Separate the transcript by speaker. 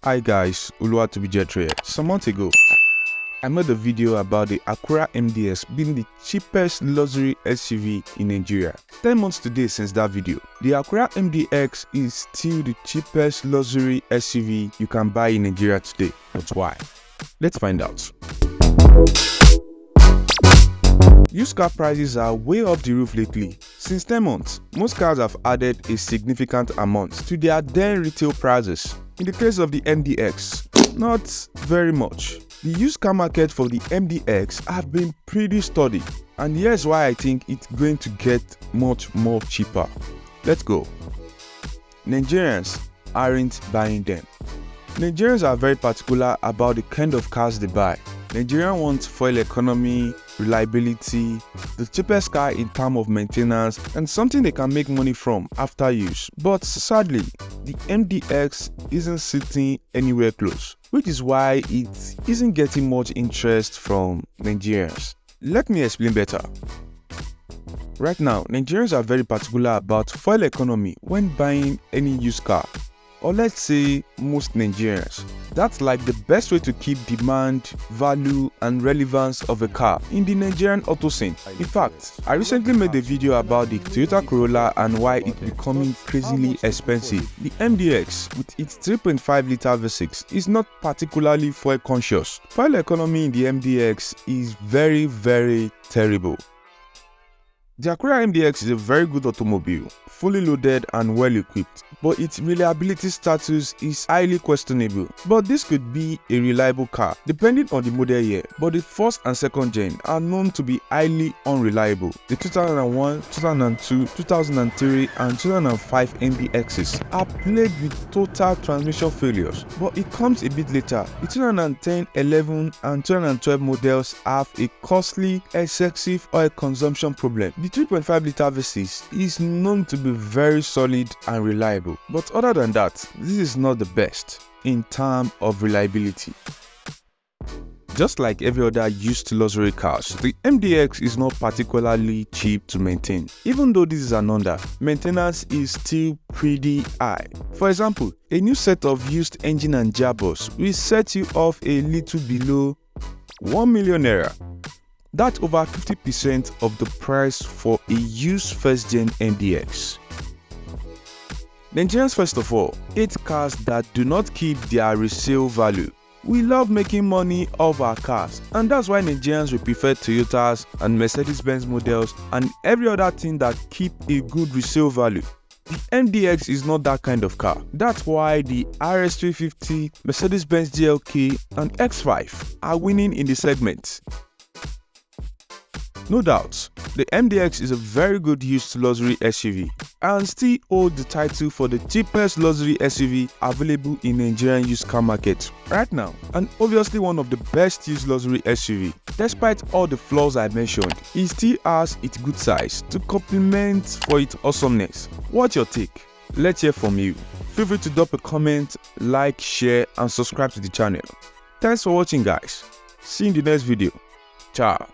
Speaker 1: Hi guys, Oluwatobijetro here. Some months ago, I made a video about the Acura MDX being the cheapest luxury SUV in Nigeria. 10 months today since that video. The Acura MDX is still the cheapest luxury SUV you can buy in Nigeria today. But why? Let's find out. Used car prices are way off the roof lately. Since 10 months, most cars have added a significant amount to their then retail prices. In the case of the MDX, not very much. The used car market for the MDX have been pretty sturdy, and here's why I think it's going to get much more cheaper. Let's go. Nigerians aren't buying them. Nigerians are very particular about the kind of cars they buy. Nigerians want fuel economy, reliability, the cheapest car in terms of maintenance, and something they can make money from after use. But sadly, the MDX isn't sitting anywhere close, which is why it isn't getting much interest from Nigerians. Let me explain better. Right now, Nigerians are very particular about fuel economy when buying any used car. Or let's say most Nigerians. That's like the best way to keep demand, value, and relevance of a car in the Nigerian auto scene. In fact, I recently made a video about the Toyota Corolla and why it's becoming crazily expensive. The MDX, with its 3.5-liter V6, is not particularly fuel conscious. Fuel economy in the MDX is very terrible. The Acura MDX is a very good automobile, fully loaded and well equipped, but its reliability status is highly questionable. But this could be a reliable car depending on the model year, but the first and second gen are known to be highly unreliable. The 2001, 2002, 2003 and 2005 MDXs are plagued with total transmission failures, but it comes a bit later. The 2010, 11 and 2012 models have a costly excessive oil consumption problem. The 3.5-liter V6 is known to be very solid and reliable, but other than that, this is not the best in terms of reliability. Just like every other used luxury cars, the MDX is not particularly cheap to maintain. Even though this is an Honda, maintenance is still pretty high. For example, a new set of used engine and gearbox will set you off a little below 1 million naira. That's over 50% of the price for a used first-gen MDX. Nigerians, first of all, hate cars that do not keep their resale value. We love making money off our cars, and that's why Nigerians will prefer Toyotas and Mercedes-Benz models and every other thing that keep a good resale value. The MDX is not that kind of car. That's why the RS350, Mercedes-Benz GLK and X5 are winning in the segment. No doubt, the MDX is a very good used luxury SUV and still holds the title for the cheapest luxury SUV available in Nigerian used car market right now, and obviously one of the best used luxury SUV. Despite all the flaws I mentioned, it still has its good size to complement for its awesomeness. What's your take? Let's hear from you. Feel free to drop a comment, like, share and subscribe to the channel. Thanks for watching guys. See you in the next video. Ciao.